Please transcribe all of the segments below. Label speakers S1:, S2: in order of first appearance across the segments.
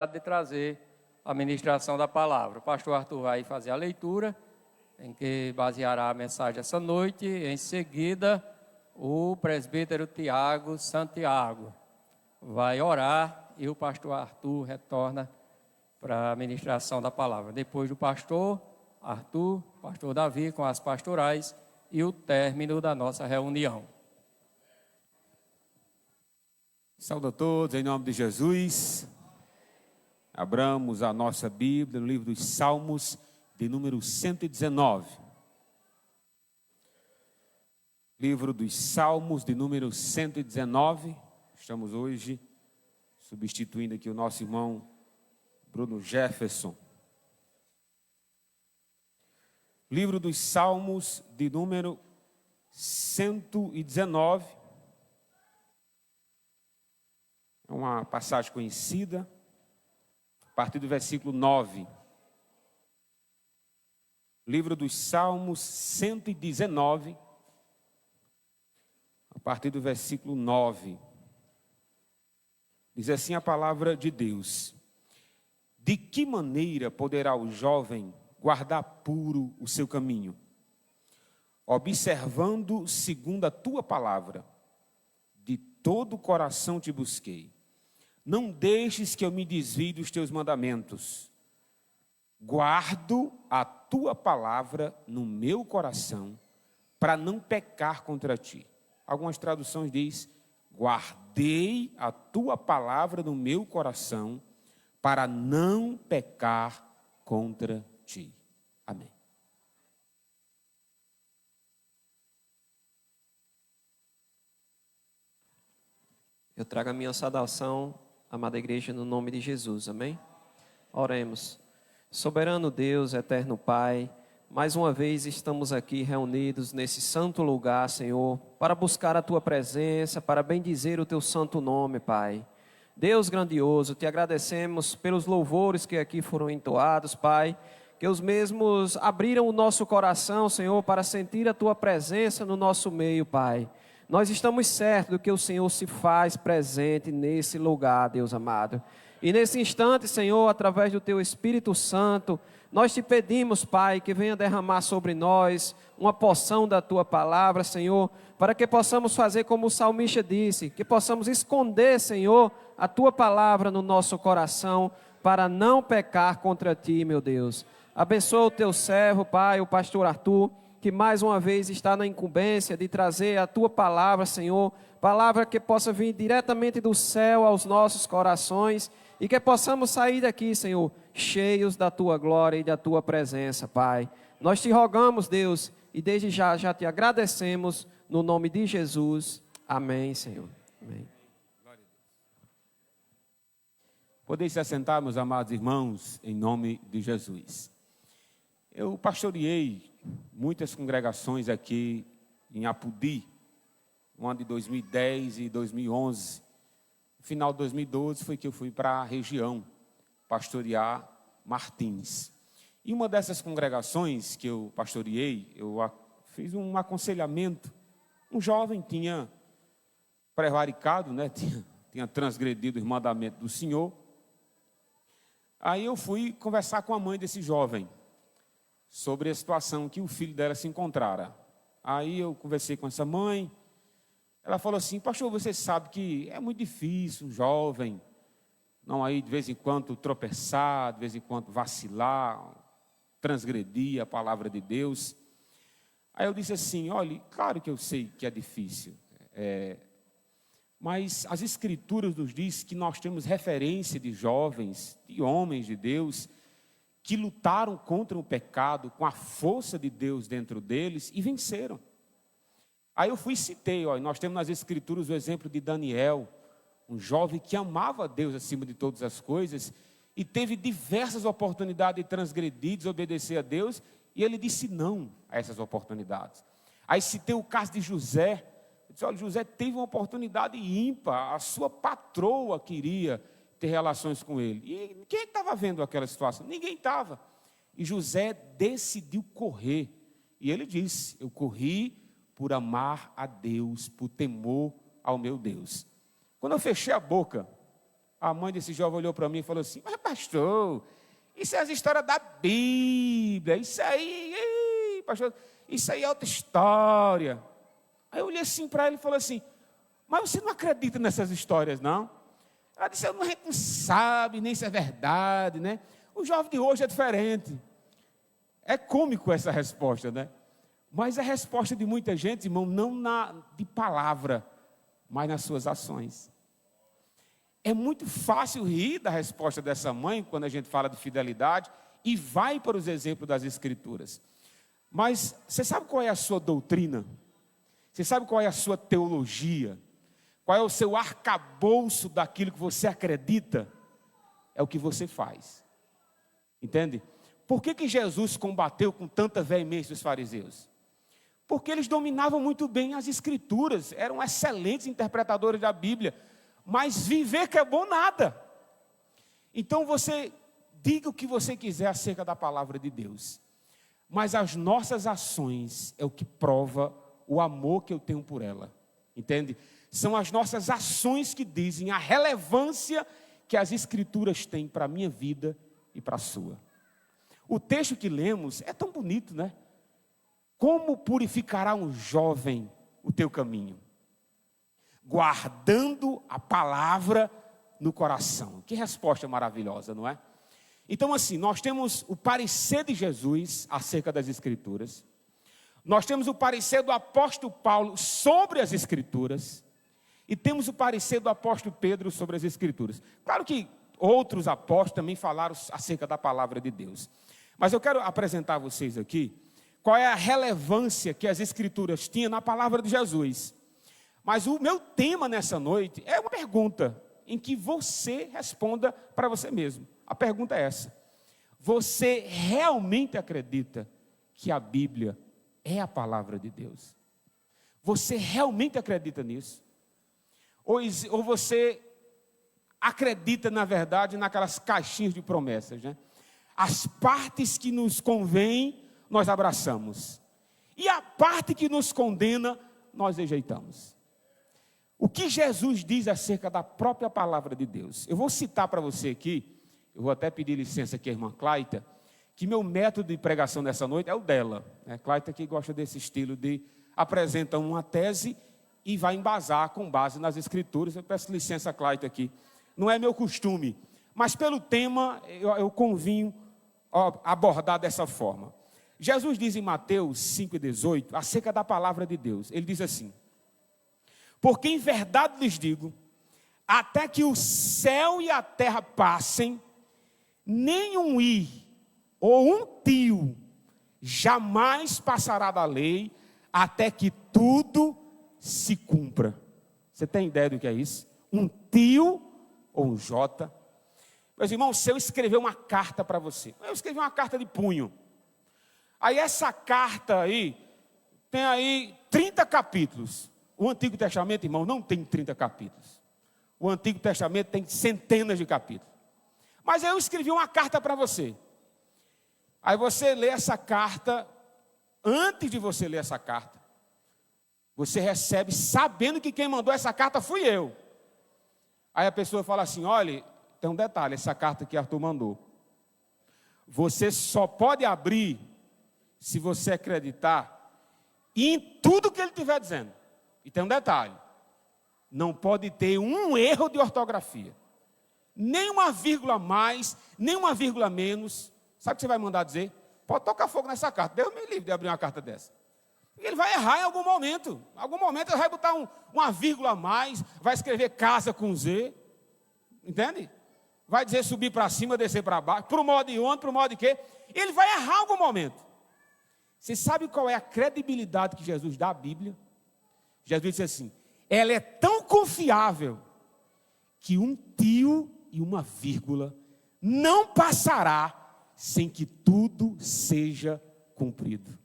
S1: de trazer a ministração da palavra. O pastor Arthur vai fazer a leitura, em que baseará a mensagem essa noite. Em seguida, o presbítero Tiago Santiago vai orar e o pastor Arthur retorna para a ministração da palavra. Depois do pastor Arthur, pastor Davi com as pastorais e o término da nossa reunião.
S2: Saúde a todos, em nome de Jesus. Abramos a nossa Bíblia no livro dos Salmos, de número 119. Livro dos Salmos, de número 119. Estamos hoje substituindo aqui o nosso irmão Bruno Jefferson. Livro dos Salmos, de número 119. É uma passagem conhecida. A partir do versículo 9. Livro dos Salmos 119. A partir do versículo 9. Diz assim a palavra de Deus: de que maneira poderá o jovem guardar puro o seu caminho? Observando segundo a tua palavra. De todo o coração te busquei. Não deixes que eu me desvie dos teus mandamentos. Guardo a tua palavra no meu coração, para não pecar contra ti. Algumas traduções diz: guardei a tua palavra no meu coração, para não pecar contra ti. Amém.
S3: Eu trago a minha saudação, amada igreja, no nome de Jesus, amém? Oremos. Soberano Deus, eterno Pai, mais uma vez estamos aqui reunidos nesse santo lugar, Senhor, para buscar a Tua presença, para bendizer o Teu santo nome, Pai. Deus grandioso, Te agradecemos pelos louvores que aqui foram entoados, Pai, que os mesmos abriram o nosso coração, Senhor, para sentir a Tua presença no nosso meio, Pai. Nós estamos certos do que o Senhor se faz presente nesse lugar, Deus amado. E nesse instante, Senhor, através do Teu Espírito Santo, nós Te pedimos, Pai, que venha derramar sobre nós uma porção da Tua palavra, Senhor, para que possamos fazer como o salmista disse, que possamos esconder, Senhor, a Tua palavra no nosso coração, para não pecar contra Ti, meu Deus. Abençoa o Teu servo, Pai, o pastor Arthur, que mais uma vez está na incumbência de trazer a Tua palavra, Senhor, palavra que possa vir diretamente do céu aos nossos corações e que possamos sair daqui, Senhor, cheios da Tua glória e da Tua presença, Pai. Nós Te rogamos, Deus, e desde já Te agradecemos no nome de Jesus. Amém, Senhor. Amém.
S2: Podem se assentar, meus amados irmãos, em nome de Jesus. Eu pastoreei muitas congregações aqui em Apodi, no ano de 2010 e 2011. No final de 2012 foi que eu fui para a região pastorear Martins. E uma dessas congregações que eu pastoreei, eu fiz um aconselhamento. Um jovem tinha prevaricado, né? tinha transgredido os mandamentos do Senhor. Aí eu fui conversar com a mãe desse jovem sobre a situação que o filho dela se encontrara. Aí eu conversei com essa mãe. Ela falou assim: pastor, você sabe que é muito difícil um jovem não aí de vez em quando tropeçar, de vez em quando vacilar, transgredir a palavra de Deus. Aí eu disse assim: olha, claro que eu sei que é difícil, mas as Escrituras nos diz que nós temos referência de jovens, de homens de Deus, que lutaram contra o pecado com a força de Deus dentro deles e venceram. Aí eu fui e citei, nós temos nas Escrituras o exemplo de Daniel, um jovem que amava a Deus acima de todas as coisas e teve diversas oportunidades de transgredir, desobedecer a Deus, e ele disse não a essas oportunidades. Aí citei o caso de José. Eu disse: olha, José teve uma oportunidade ímpar, a sua patroa queria ter relações com ele. E quem estava vendo aquela situação? Ninguém estava. E José decidiu correr. E ele disse: eu corri por amar a Deus, por temor ao meu Deus. Quando eu fechei a boca, A mãe desse jovem olhou para mim e falou assim: mas pastor, isso é as histórias da Bíblia, isso aí, pastor, isso aí é outra história. Aí eu olhei assim para ele e falei assim: mas você não acredita nessas histórias, não? Ela disse: a gente não sabe nem se é verdade, né? O jovem de hoje é diferente. É cômico essa resposta, né? Mas a resposta de muita gente, irmão, não de palavra, mas nas suas ações. É muito fácil rir da resposta dessa mãe, quando a gente fala de fidelidade, e vai para os exemplos das Escrituras. Mas você sabe qual é a sua doutrina? Você sabe qual é a sua teologia? Qual é o seu arcabouço daquilo que você acredita? É o que você faz. Entende? Por que Jesus combateu com tanta veemência os fariseus? Porque eles dominavam muito bem as Escrituras, eram excelentes interpretadores da Bíblia, mas viver que é bom nada. Então você diga o que você quiser acerca da palavra de Deus, mas as nossas ações é o que prova o amor que eu tenho por ela, entende? São as nossas ações que dizem a relevância que as Escrituras têm para a minha vida e para a sua. O texto que lemos é tão bonito, né? Como purificará um jovem o teu caminho? Guardando a palavra no coração. Que resposta maravilhosa, não é? Então assim, nós temos o parecer de Jesus acerca das Escrituras. Nós temos o parecer do apóstolo Paulo sobre as Escrituras. E temos o parecer do apóstolo Pedro sobre as Escrituras. Claro que outros apóstolos também falaram acerca da palavra de Deus. Mas eu quero apresentar a vocês aqui qual é a relevância que as Escrituras tinham na palavra de Jesus. Mas o meu tema nessa noite é uma pergunta em que você responda para você mesmo. A pergunta é essa: você realmente acredita que a Bíblia é a palavra de Deus? Você realmente acredita nisso? Ou você acredita, na verdade, naquelas caixinhas de promessas, né? As partes que nos convêm, nós abraçamos. E a parte que nos condena, nós rejeitamos. O que Jesus diz acerca da própria palavra de Deus? Eu vou citar para você aqui, eu vou até pedir licença aqui à irmã Claita, que meu método de pregação nessa noite é o dela. Claita que gosta desse estilo de apresenta uma tese e vai embasar com base nas Escrituras. Eu peço licença, Claita, aqui. Não é meu costume, mas pelo tema eu convinho abordar dessa forma. Jesus diz em Mateus 5,18, acerca da palavra de Deus. Ele diz assim: porque em verdade lhes digo, até que o céu e a terra passem, nem um i ou um tio jamais passará da lei, até que tudo se cumpra. Você tem ideia do que é isso? Um tio ou um jota? Meus irmãos, se eu escrever uma carta para você, eu escrevi uma carta de punho. Aí essa carta aí, tem aí 30 capítulos. O Antigo Testamento, irmão, não tem 30 capítulos. O Antigo Testamento tem centenas de capítulos. Mas eu escrevi uma carta para você. Aí você lê essa carta, antes de você ler essa carta, você recebe sabendo que quem mandou essa carta fui eu. Aí a pessoa fala assim: olha, tem um detalhe, essa carta que Arthur mandou, você só pode abrir se você acreditar em tudo que ele estiver dizendo. E tem um detalhe: não pode ter um erro de ortografia, nem uma vírgula a mais, nem uma vírgula a menos. Sabe o que você vai mandar dizer? Pode tocar fogo nessa carta. Deus me livre de abrir uma carta dessa. E ele vai errar em algum momento. Em algum momento ele vai botar uma vírgula a mais, vai escrever casa com Z. Entende? Vai dizer subir para cima, descer para baixo, para o modo de onde, para o modo de quê. Ele vai errar em algum momento. Você sabe qual é a credibilidade que Jesus dá à Bíblia? Jesus disse assim: ela é tão confiável que um tio e uma vírgula não passará sem que tudo seja cumprido.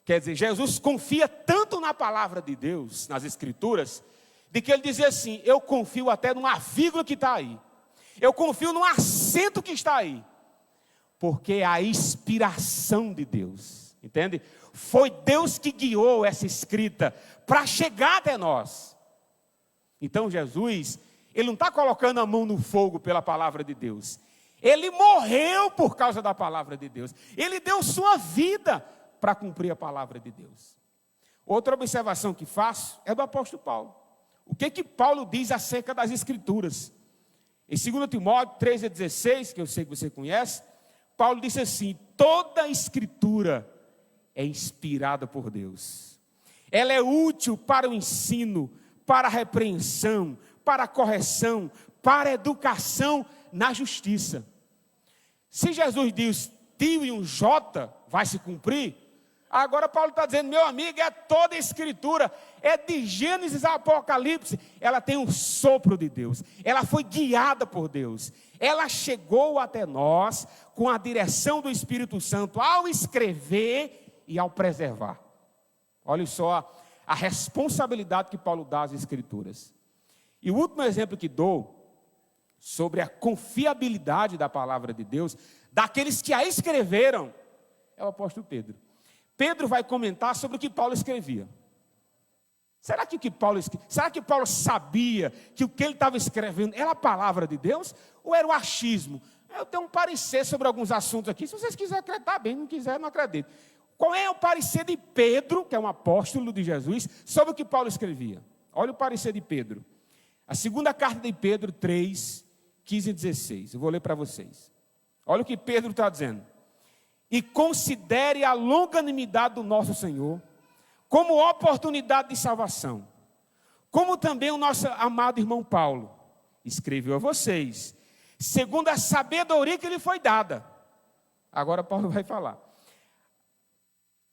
S2: Quer dizer, Jesus confia tanto na palavra de Deus, nas Escrituras, de que ele dizia assim: eu confio até numa vírgula que está aí, eu confio num acento que está aí, porque é a inspiração de Deus, entende? Foi Deus que guiou essa escrita para chegar até nós. Então Jesus, Ele não está colocando a mão no fogo pela palavra de Deus. Ele morreu por causa da palavra de Deus. Ele deu sua vida para cumprir a palavra de Deus. Outra observação que faço é do apóstolo Paulo. O que Paulo diz acerca das Escrituras? Em 2 Timóteo 3,16, que eu sei que você conhece, Paulo disse assim: toda a Escritura é inspirada por Deus. Ela é útil para o ensino, para a repreensão, para a correção, para a educação na justiça. Se Jesus diz tio e um J vai se cumprir, agora Paulo está dizendo, meu amigo, é toda a Escritura, é de Gênesis a Apocalipse, ela tem um sopro de Deus, ela foi guiada por Deus, ela chegou até nós com a direção do Espírito Santo ao escrever e ao preservar. Olha só a responsabilidade que Paulo dá às Escrituras. E o último exemplo que dou sobre a confiabilidade da palavra de Deus, daqueles que a escreveram, é o apóstolo Pedro. Pedro vai comentar sobre o que Paulo escrevia. Será que Paulo sabia que o que ele estava escrevendo era a palavra de Deus? Ou era o achismo? Eu tenho um parecer sobre alguns assuntos aqui. Se vocês quiserem acreditar bem, não quiserem, não acredito. Qual é o parecer de Pedro, que é um apóstolo de Jesus, sobre o que Paulo escrevia? Olha o parecer de Pedro. A segunda carta de Pedro 3, 15 e 16. Eu vou ler para vocês. Olha o que Pedro está dizendo. E considere a longanimidade do nosso Senhor como oportunidade de salvação. Como também o nosso amado irmão Paulo escreveu a vocês, segundo a sabedoria que lhe foi dada. Agora Paulo vai falar.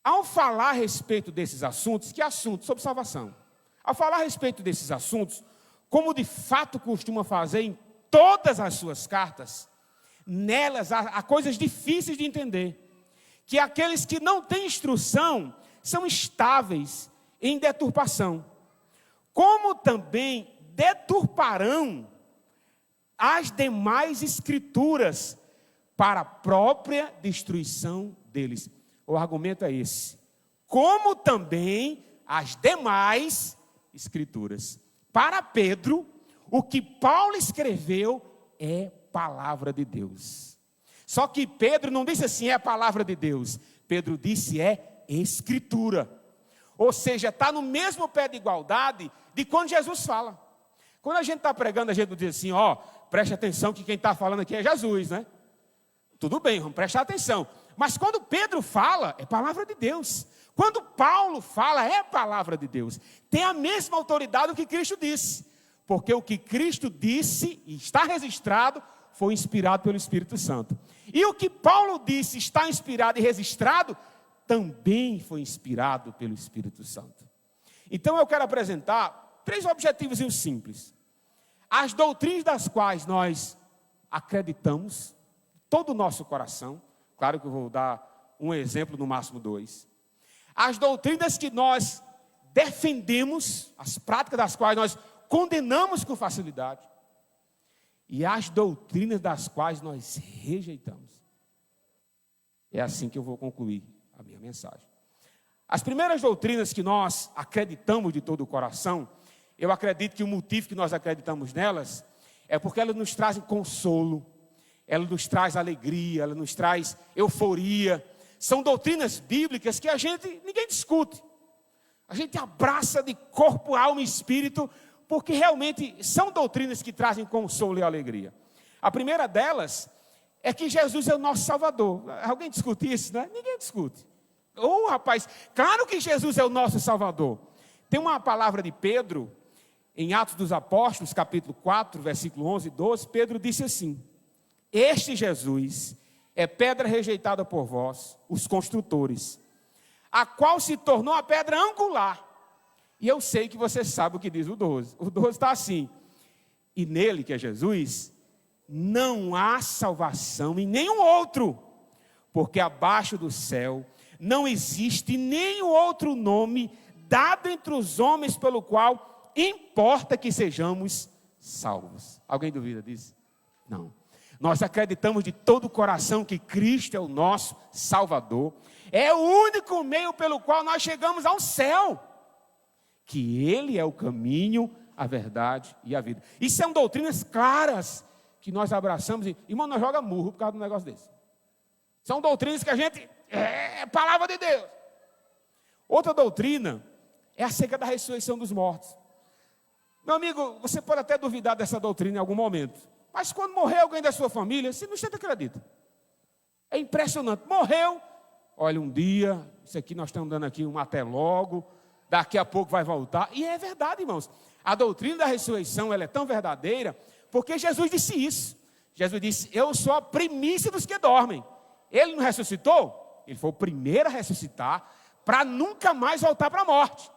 S2: Ao falar a respeito desses assuntos, que assuntos? Sobre salvação. Ao falar a respeito desses assuntos, como de fato costuma fazer em todas as suas cartas, nelas há coisas difíceis de entender, que aqueles que não têm instrução são estáveis em deturpação, como também deturparão as demais escrituras para a própria destruição deles. O argumento é esse. Como também as demais escrituras. Para Pedro, o que Paulo escreveu é palavra de Deus. Só que Pedro não disse assim, é a palavra de Deus. Pedro disse, é escritura. Ou seja, está no mesmo pé de igualdade de quando Jesus fala. Quando a gente está pregando, a gente não diz assim, preste atenção que quem está falando aqui é Jesus, né? Tudo bem, vamos prestar atenção. Mas quando Pedro fala, é palavra de Deus. Quando Paulo fala, é palavra de Deus. Tem a mesma autoridade do que Cristo disse. Porque o que Cristo disse, e está registrado, foi inspirado pelo Espírito Santo. E o que Paulo disse, está inspirado e registrado, também foi inspirado pelo Espírito Santo. Então eu quero apresentar 3 objetivos simples. As doutrinas das quais nós acreditamos, todo o nosso coração. Claro que eu vou dar um exemplo, no máximo 2. As doutrinas que nós defendemos, as práticas das quais nós condenamos com facilidade. E as doutrinas das quais nós rejeitamos. É assim que eu vou concluir a minha mensagem. As primeiras doutrinas que nós acreditamos de todo o coração, eu acredito que o motivo que nós acreditamos nelas é porque elas nos trazem consolo, ela nos traz alegria, ela nos traz euforia. São doutrinas bíblicas que ninguém discute. A gente abraça de corpo, alma e espírito, porque realmente são doutrinas que trazem consolo e alegria. A primeira delas é que Jesus é o nosso Salvador. Alguém discute isso, né? Ninguém discute. Rapaz, claro que Jesus é o nosso Salvador. Tem uma palavra de Pedro, em Atos dos Apóstolos, capítulo 4, versículo 11 e 12, Pedro disse assim: este Jesus é pedra rejeitada por vós, os construtores, a qual se tornou a pedra angular. E eu sei que você sabe o que diz o 12. O 12 está assim: e nele, que é Jesus, não há salvação em nenhum outro, porque abaixo do céu não existe nenhum outro nome dado entre os homens pelo qual importa que sejamos salvos. Alguém duvida disso? Não. Nós acreditamos de todo o coração que Cristo é o nosso Salvador. É o único meio pelo qual nós chegamos ao céu. Que Ele é o caminho, a verdade e a vida. Isso são doutrinas claras que nós abraçamos. Irmão, nós joga murro por causa de um negócio desse. São doutrinas que a gente... É palavra de Deus. Outra doutrina é acerca da ressurreição dos mortos. Meu amigo, você pode até duvidar dessa doutrina em algum momento. Mas quando morrer alguém da sua família, você não acredita. É impressionante. Morreu. Olha, um dia, isso aqui nós estamos dando aqui um até logo. Daqui a pouco vai voltar. E é verdade, irmãos. A doutrina da ressurreição, ela é tão verdadeira, porque Jesus disse isso. Jesus disse, eu sou a primícia dos que dormem. Ele não ressuscitou? Ele foi o primeiro a ressuscitar, para nunca mais voltar para a morte.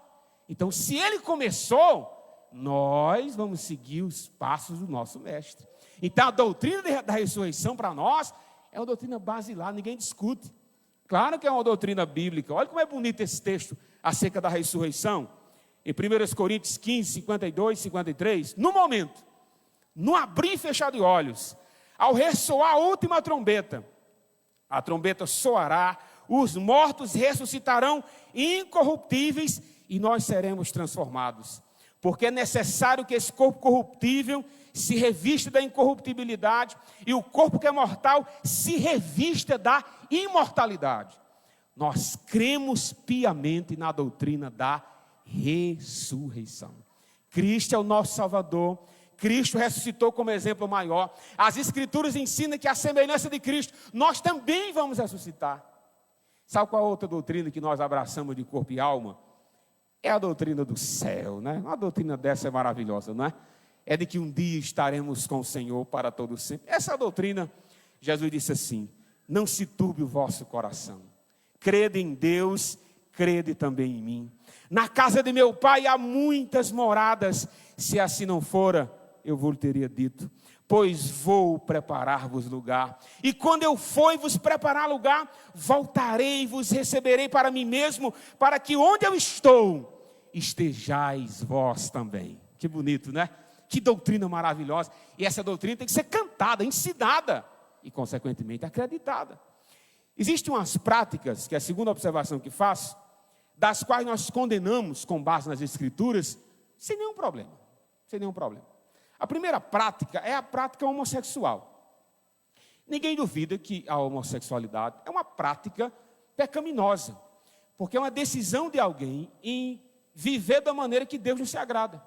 S2: Então, se ele começou, nós vamos seguir os passos do nosso mestre. Então, a doutrina da ressurreição para nós é uma doutrina basilar, ninguém discute. Claro que é uma doutrina bíblica. Olha como é bonito esse texto acerca da ressurreição. Em 1 Coríntios 15, 52, 53, no momento, no abrir e fechar de olhos, ao ressoar a última trombeta, a trombeta soará, os mortos ressuscitarão incorruptíveis e nós seremos transformados. Porque é necessário que esse corpo corruptível se revista da incorruptibilidade e o corpo que é mortal se revista da imortalidade. Nós cremos piamente na doutrina da ressurreição. Cristo é o nosso Salvador. Cristo ressuscitou como exemplo maior. As Escrituras ensinam que a semelhança de Cristo, nós também vamos ressuscitar. Sabe qual é a outra doutrina que nós abraçamos de corpo e alma? É a doutrina do céu, né? Uma doutrina dessa é maravilhosa, não é? É de que um dia estaremos com o Senhor para todo sempre. Essa doutrina, Jesus disse assim, não se turbe o vosso coração. Crede em Deus, crede também em mim. Na casa de meu pai há muitas moradas, se assim não fora, eu vos teria dito, pois vou preparar-vos lugar. E quando eu for e vos preparar lugar, voltarei e vos receberei para mim mesmo, para que onde eu estou, estejais vós também. Que bonito, né? Que doutrina maravilhosa. E essa doutrina tem que ser cantada, ensinada e, consequentemente, acreditada. Existem umas práticas, que é a segunda observação que faço, das quais nós condenamos com base nas Escrituras, sem nenhum problema. Sem nenhum problema. A primeira prática é a prática homossexual. Ninguém duvida que a homossexualidade é uma prática pecaminosa, porque é uma decisão de alguém em viver da maneira que Deus não se agrada.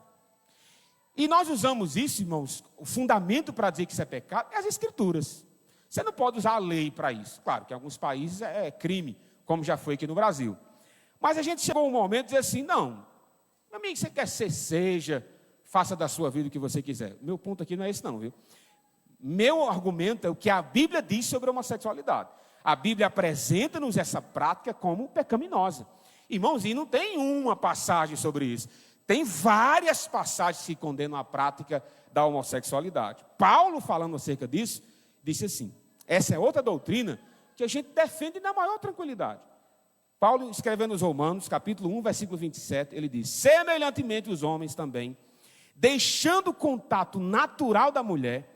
S2: E nós usamos isso, irmãos, o fundamento para dizer que isso é pecado é as Escrituras. Você não pode usar a lei para isso. Claro que em alguns países é crime, como já foi aqui no Brasil. Mas a gente chegou a um momento de dizer assim, não, meu amigo, você quer ser, seja, faça da sua vida o que você quiser. Meu ponto aqui não é esse não, viu? Meu argumento é o que a Bíblia diz sobre a homossexualidade. A Bíblia apresenta-nos essa prática como pecaminosa. Irmãos, e não tem uma passagem sobre isso. Tem várias passagens que condenam a prática da homossexualidade. Paulo, falando acerca disso, disse assim, essa é outra doutrina que a gente defende na maior tranquilidade. Paulo, escrevendo aos Romanos, capítulo 1, versículo 27, ele diz, semelhantemente os homens também, deixando o contato natural da mulher,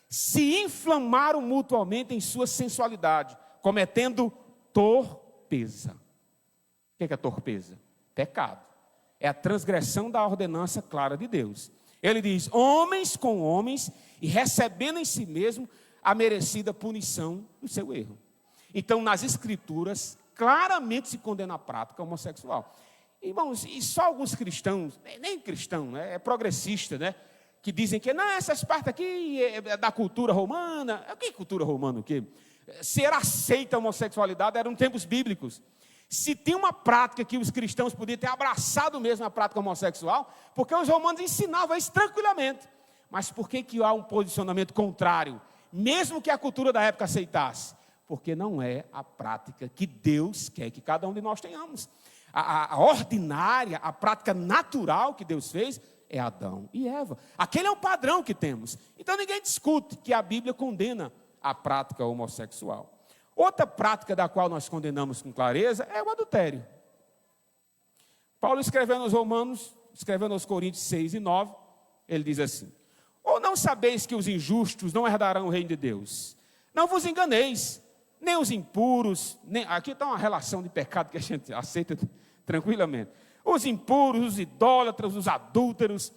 S2: se inflamaram mutuamente em sua sensualidade, cometendo torpeza. O que é torpeza? Pecado. É a transgressão da ordenança clara de Deus. Ele diz, homens com homens, e recebendo em si mesmo a merecida punição do seu erro. Então, nas Escrituras, claramente se condena a prática homossexual. Irmãos, e só alguns cristãos, nem cristão, né, é progressista, né, que dizem que, não, essas partes aqui é da cultura romana. O que é cultura romana? O quê? Ser aceita a homossexualidade eram tempos bíblicos. Se tem uma prática que os cristãos podiam ter abraçado mesmo a prática homossexual, porque os romanos ensinavam isso tranquilamente. Mas por que há um posicionamento contrário? Mesmo que a cultura da época aceitasse. Porque não é a prática que Deus quer que cada um de nós tenhamos. A ordinária, a prática natural que Deus fez é Adão e Eva. Aquele é o padrão que temos. Então ninguém discute que a Bíblia condena a prática homossexual. Outra prática da qual nós condenamos com clareza é o adultério. Paulo, escrevendo aos Romanos, escrevendo aos Coríntios 6 e 9, ele diz assim, ou não sabeis que os injustos não herdarão o reino de Deus? Não vos enganeis, nem os impuros, aqui está uma relação de pecado que a gente aceita tranquilamente. Os impuros, os idólatras, os adúlteros,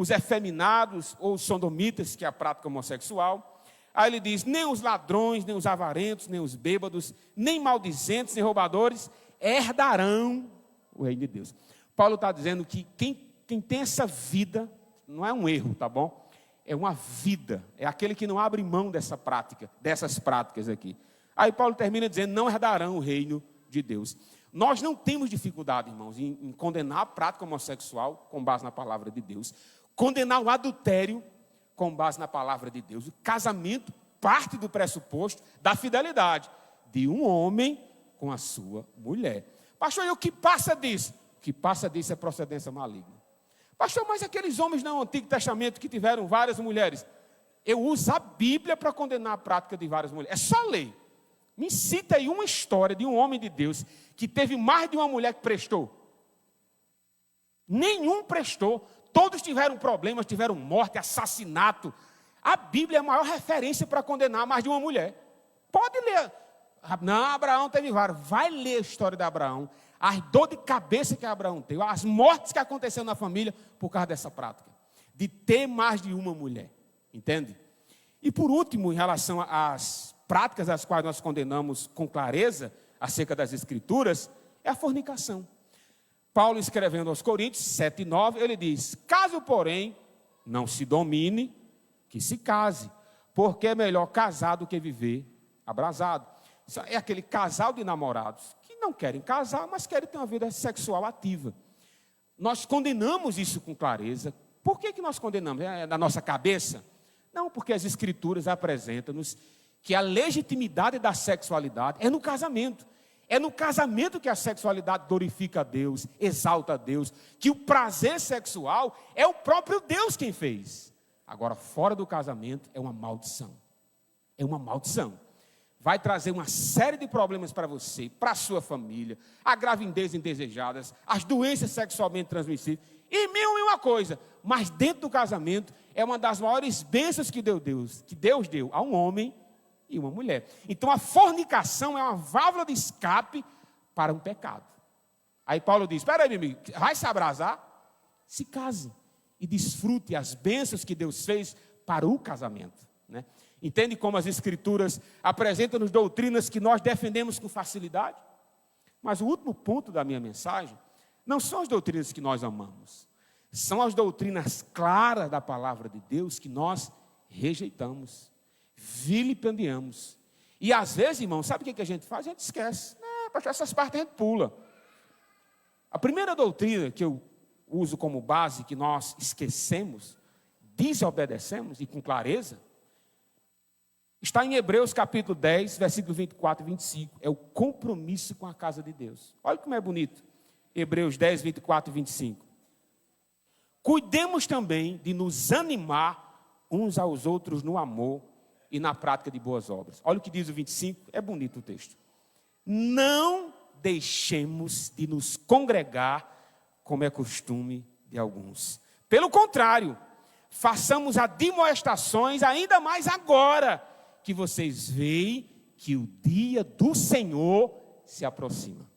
S2: os efeminados ou os sodomitas, que é a prática homossexual. Aí ele diz, nem os ladrões, nem os avarentos, nem os bêbados, nem maldizentes, nem roubadores, herdarão o reino de Deus. Paulo está dizendo que quem tem essa vida, não é um erro, tá bom? É uma vida, é aquele que não abre mão dessa prática, dessas práticas aqui. Aí Paulo termina dizendo, não herdarão o reino de Deus. Nós não temos dificuldade, irmãos, em condenar a prática homossexual com base na palavra de Deus. Condenar o adultério com base na palavra de Deus. O casamento parte do pressuposto da fidelidade de um homem com a sua mulher. Pastor, e o que passa disso? O que passa disso é procedência maligna. Pastor, mas aqueles homens no Antigo Testamento que tiveram várias mulheres, eu uso a Bíblia para condenar a prática de várias mulheres. É só ler. Me cita aí uma história de um homem de Deus que teve mais de uma mulher que prestou. Nenhum prestou. Todos tiveram problemas, tiveram morte, assassinato. A Bíblia é a maior referência para condenar mais de uma mulher. Pode ler. Não, Abraão teve várias. Vai ler a história de Abraão. As dor de cabeça que Abraão teve, as mortes que aconteceram na família por causa dessa prática. De ter mais de uma mulher. Entende? E por último, em relação às práticas às quais nós condenamos com clareza, acerca das Escrituras, é a fornicação. Paulo, escrevendo aos Coríntios 7:9, ele diz, caso, porém, não se domine, que se case, porque é melhor casar do que viver abrasado. Isso é aquele casal de namorados que não querem casar, mas querem ter uma vida sexual ativa. Nós condenamos isso com clareza. Por que nós condenamos? É da nossa cabeça? Não, porque as Escrituras apresentam-nos que a legitimidade da sexualidade é no casamento. É no casamento que a sexualidade glorifica a Deus, exalta a Deus, que o prazer sexual é o próprio Deus quem fez. Agora, fora do casamento, é uma maldição. É uma maldição. Vai trazer uma série de problemas para você, para a sua família, a gravidez indesejadas, as doenças sexualmente transmissíveis, e mil e uma coisa. Mas dentro do casamento, é uma das maiores bênçãos que Deus deu a um homem e uma mulher. Então a fornicação é uma válvula de escape para um pecado. Aí Paulo diz, espera aí, meu amigo, vai se abrasar? Se case e desfrute as bênçãos que Deus fez para o casamento, né? Entende como as Escrituras apresentam-nos doutrinas que nós defendemos com facilidade? Mas o último ponto da minha mensagem não são as doutrinas que nós amamos, são as doutrinas claras da palavra de Deus que nós rejeitamos, vilipendiamos. E às vezes, irmão, sabe o que a gente faz? A gente esquece. Essas partes a gente pula. A primeira doutrina que eu uso como base, que nós esquecemos, desobedecemos e com clareza, está em Hebreus capítulo 10, versículos 24 e 25. É o compromisso com a casa de Deus. Olha como é bonito. Hebreus 10, 24 e 25. Cuidemos também de nos animar uns aos outros no amor e na prática de boas obras. Olha o que diz o 25, é bonito o texto. Não deixemos de nos congregar, como é costume de alguns. Pelo contrário, façamos admoestações ainda mais agora, que vocês veem que o dia do Senhor se aproxima.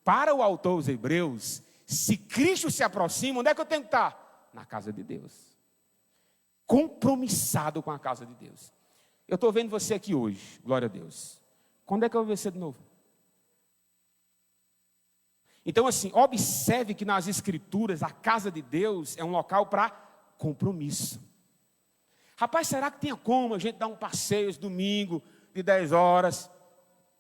S2: Para o autor dos Hebreus, se Cristo se aproxima, onde é que eu tenho que estar? Na casa de Deus. Compromissado com a casa de Deus. Eu estou vendo você aqui hoje, glória a Deus. Quando é que eu vou ver você de novo? Então assim, observe que nas Escrituras, a casa de Deus é um local para compromisso. Rapaz, será que tinha como a gente dar um passeio esse domingo de 10 horas?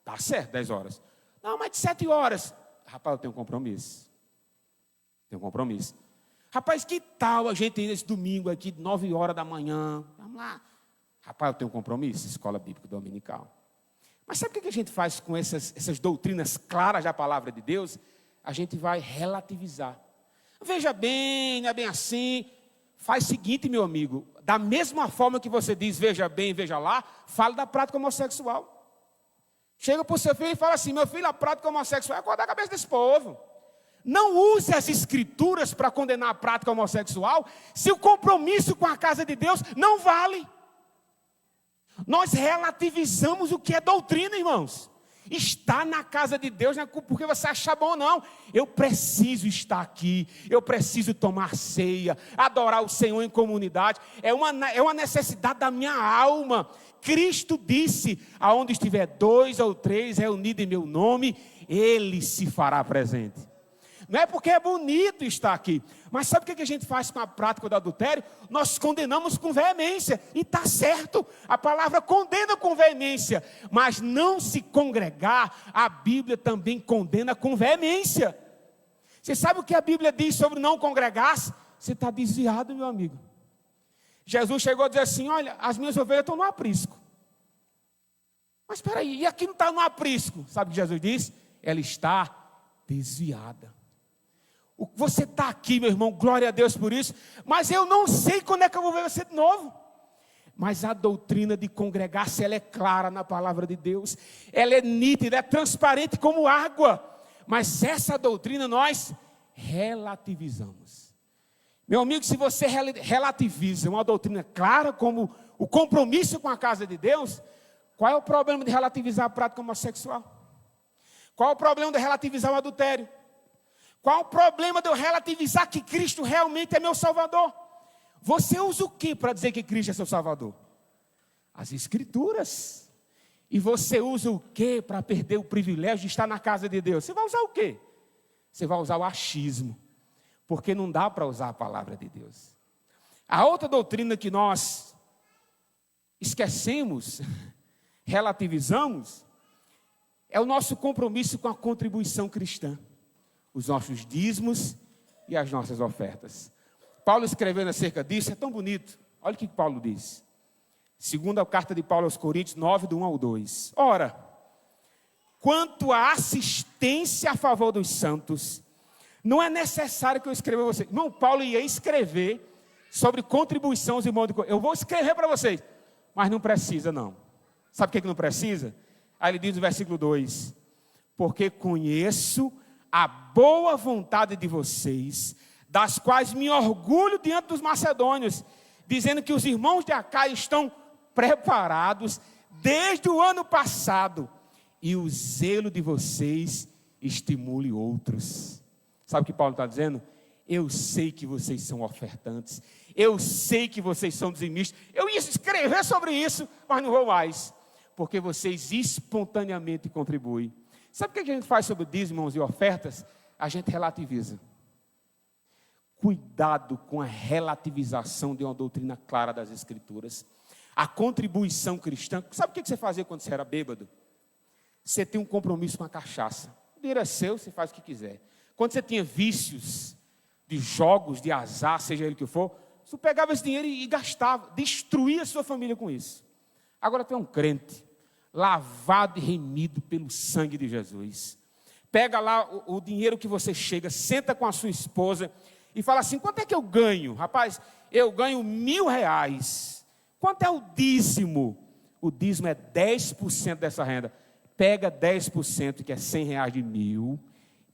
S2: Tá certo, 10 horas. Não, mas de 7 horas. Rapaz, eu tenho um compromisso. Tenho um compromisso. Rapaz, que tal a gente ir nesse domingo aqui, de 9 horas da manhã? Vamos lá. Rapaz, eu tenho um compromisso, escola bíblica dominical. Mas sabe o que a gente faz com essas doutrinas claras da palavra de Deus? A gente vai relativizar. Veja bem, não é bem assim. Faz o seguinte, meu amigo, da mesma forma que você diz, veja bem, veja lá, fala da prática homossexual. Chega para o seu filho e fala assim, meu filho, a prática homossexual é acordar a cabeça desse povo. Não use as Escrituras para condenar a prática homossexual, se o compromisso com a casa de Deus não vale. Nós relativizamos o que é doutrina, irmãos. estar na casa de Deus, não é porque você acha bom, não. Eu preciso estar aqui, eu preciso tomar ceia, adorar o Senhor em comunidade. É uma necessidade da minha alma. Cristo disse: aonde estiver 2 ou 3 reunidos em meu nome, Ele se fará presente. Não é porque é bonito estar aqui, mas sabe o que a gente faz com a prática do adultério? Nós condenamos com veemência, e está certo, a palavra condena com veemência, mas não se congregar, a Bíblia também condena com veemência. Você sabe o que a Bíblia diz sobre não congregar-se? Você está desviado, meu amigo. Jesus chegou a dizer assim: olha, as minhas ovelhas estão no aprisco. Mas espera aí, e aqui não está no aprisco? Sabe o que Jesus disse? Ela está desviada. Você está aqui, meu irmão, glória a Deus por isso, mas eu não sei quando é que eu vou ver você de novo. Mas a doutrina de congregar-se, ela é clara na palavra de Deus, ela é nítida, é transparente como água, mas essa doutrina nós relativizamos. Meu amigo, se você relativiza uma doutrina clara como o compromisso com a casa de Deus, qual é o problema de relativizar a prática homossexual? Qual é o problema de relativizar o adultério? Qual o problema de eu relativizar que Cristo realmente é meu Salvador? Você usa o que para dizer que Cristo é seu Salvador? As Escrituras. E você usa o que para perder o privilégio de estar na casa de Deus? Você vai usar o quê? Você vai usar o achismo. Porque não dá para usar a palavra de Deus. A outra doutrina que nós esquecemos, relativizamos, é o nosso compromisso com a contribuição cristã. Os nossos dízimos e as nossas ofertas. Paulo escrevendo acerca disso, é tão bonito. Olha o que Paulo diz. Segunda carta de Paulo aos Coríntios 9, do 1 ao 2. Ora, quanto à assistência a favor dos santos, não é necessário que eu escreva a vocês. Irmão, Paulo ia escrever sobre contribuição aos irmãos de Corinto. Eu vou escrever para vocês, mas não precisa não. Sabe por que não precisa? Aí ele diz no versículo 2. Porque conheço a boa vontade de vocês, das quais me orgulho diante dos macedônios, dizendo que os irmãos de Acaia estão preparados desde o ano passado, e o zelo de vocês estimule outros. Sabe o que Paulo está dizendo? Eu sei que vocês são ofertantes, eu sei que vocês são dizimistas, eu ia escrever sobre isso, mas não vou mais, porque vocês espontaneamente contribuem. Sabe o que a gente faz sobre dízimos e ofertas? A gente relativiza. Cuidado com a relativização de uma doutrina clara das Escrituras. A contribuição cristã. Sabe o que você fazia quando você era bêbado? Você tem um compromisso com a cachaça. O dinheiro é seu, você faz o que quiser. Quando você tinha vícios de jogos, de azar, seja ele o que for, você pegava esse dinheiro e gastava, destruía a sua família com isso. Agora tu é um crente, lavado e remido pelo sangue de Jesus. Pega lá o dinheiro que você chega, senta com a sua esposa e fala assim: quanto é que eu ganho? Rapaz, eu ganho R$1.000. Quanto é o dízimo? O dízimo é 10% dessa renda. Pega 10%, que é R$100 de 1.000,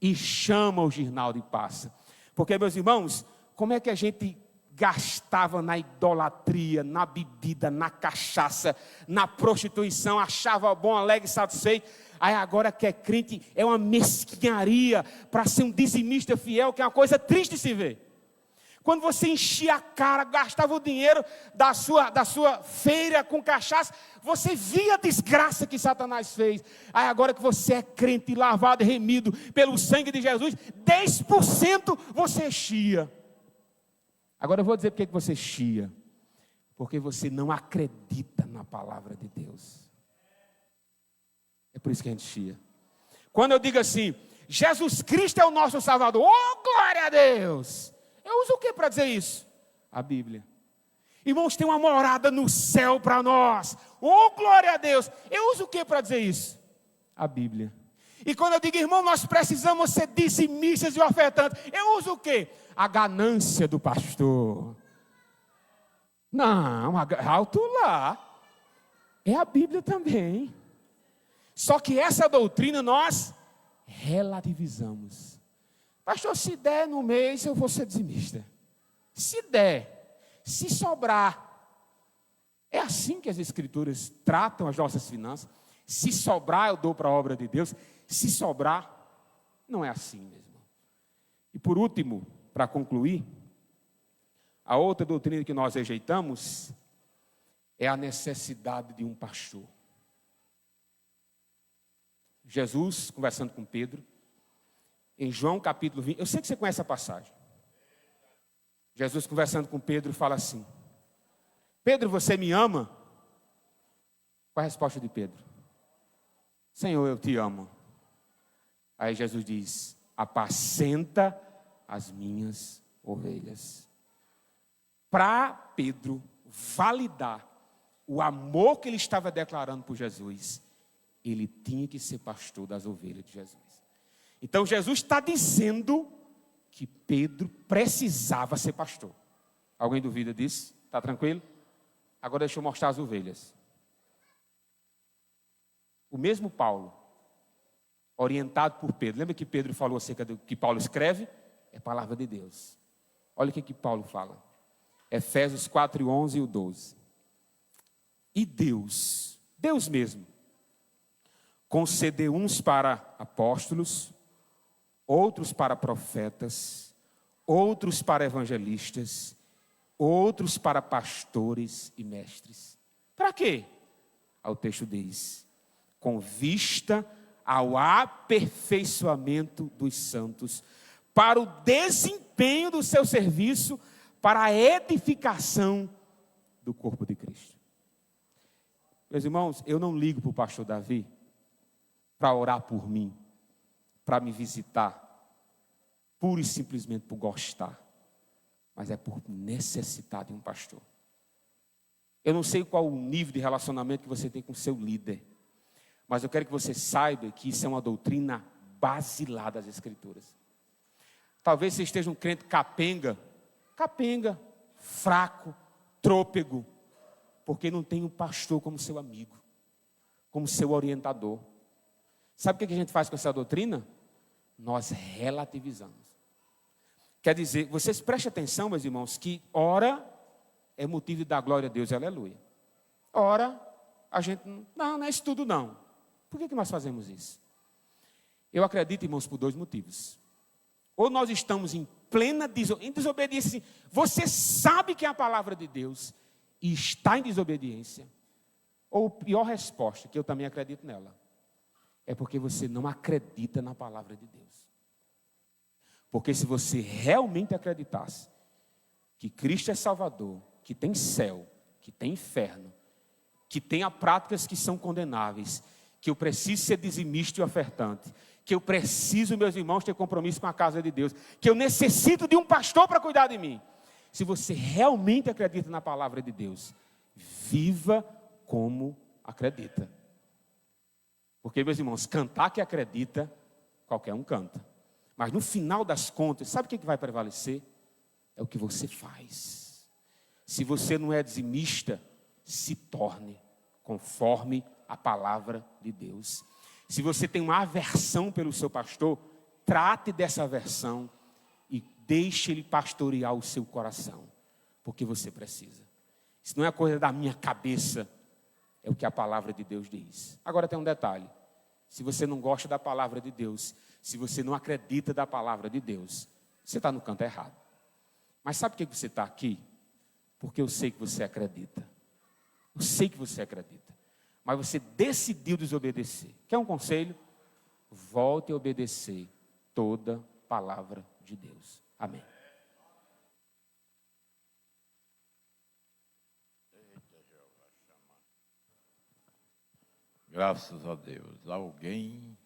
S2: e chama o Girnaldo e passa. Porque, meus irmãos, como é que a gente gastava na idolatria, na bebida, na cachaça, na prostituição, achava bom, alegre e satisfeito. Aí agora que é crente, é uma mesquinharia para ser um dizimista fiel, que é uma coisa triste de se ver. Quando você enchia a cara, gastava o dinheiro da sua feira com cachaça, você via a desgraça que Satanás fez. Aí agora que você é crente, lavado e remido pelo sangue de Jesus, 10% você chia. Agora eu vou dizer por que você chia. Porque você não acredita na palavra de Deus. É por isso que a gente chia. Quando eu digo assim, Jesus Cristo é o nosso Salvador, oh glória a Deus! Eu uso o que para dizer isso? A Bíblia. Irmãos, tem uma morada no céu para nós, oh glória a Deus! Eu uso o que para dizer isso? A Bíblia. E quando eu digo, irmão, nós precisamos ser dizimistas e ofertantes, eu uso o quê? A ganância do pastor. Não, alto lá. É a Bíblia também. Só que essa doutrina nós relativizamos. Pastor, se der no mês, eu vou ser dizimista. Se der, se sobrar. É assim que as Escrituras tratam as nossas finanças. Se sobrar, eu dou para a obra de Deus. Se sobrar, não é assim, meu irmão. E por último, para concluir, a outra doutrina que nós rejeitamos é a necessidade de um pastor. Jesus, conversando com Pedro, em João capítulo 20, eu sei que você conhece a passagem. Jesus conversando com Pedro fala assim: Pedro, você me ama? Qual a resposta de Pedro? Senhor, eu te amo. Aí Jesus diz: apacenta as minhas ovelhas. Para Pedro validar o amor que ele estava declarando por Jesus, ele tinha que ser pastor das ovelhas de Jesus. Então Jesus está dizendo que Pedro precisava ser pastor. Alguém duvida disso? Está tranquilo? Agora deixa eu mostrar as ovelhas. O mesmo Paulo, orientado por Pedro, lembra que Pedro falou acerca do que Paulo escreve? É a palavra de Deus. Olha o que Paulo fala. Efésios 4, 11 e 12. E Deus mesmo, concedeu uns para apóstolos, outros para profetas, outros para evangelistas, outros para pastores e mestres. Para quê? O texto diz: com vista ao aperfeiçoamento dos santos, para o desempenho do seu serviço, para a edificação do corpo de Cristo. Meus irmãos, eu não ligo para o pastor Davi para orar por mim, para me visitar, pura e simplesmente por gostar, mas é por necessitar de um pastor. Eu não sei qual o nível de relacionamento que você tem com o seu líder, mas eu quero que você saiba que isso é uma doutrina basilar das Escrituras. Talvez você esteja um crente capenga, fraco, trôpego, porque não tem um pastor como seu amigo, como seu orientador. Sabe o que a gente faz com essa doutrina? Nós relativizamos. Quer dizer, vocês prestem atenção, meus irmãos, que ora é motivo de dar glória a Deus, aleluia. Ora, a gente, não é isso tudo não. Por que nós fazemos isso? Eu acredito, irmãos, por dois motivos. Ou nós estamos em plena desobediência, você sabe que é a palavra de Deus e está em desobediência. Ou pior resposta, que eu também acredito nela, é porque você não acredita na palavra de Deus. Porque se você realmente acreditasse que Cristo é Salvador, que tem céu, que tem inferno, que tem práticas que são condenáveis, que eu preciso ser dizimista e ofertante, que eu preciso, meus irmãos, ter compromisso com a casa de Deus, que eu necessito de um pastor para cuidar de mim. Se você realmente acredita na palavra de Deus, viva como acredita. Porque, meus irmãos, cantar que acredita, qualquer um canta. Mas no final das contas, sabe o que vai prevalecer? É o que você faz. Se você não é dizimista, se torne conforme a palavra de Deus. Se você tem uma aversão pelo seu pastor, trate dessa aversão e deixe ele pastorear o seu coração, porque você precisa. Isso não é coisa da minha cabeça, é o que a palavra de Deus diz. Agora tem um detalhe: se você não gosta da palavra de Deus, se você não acredita da palavra de Deus, você está no canto errado. Mas sabe por que você está aqui? Porque eu sei que você acredita. Eu sei que você acredita. Mas você decidiu desobedecer. Quer um conselho? Volte a obedecer toda palavra de Deus. Amém.
S4: Graças a Deus. Alguém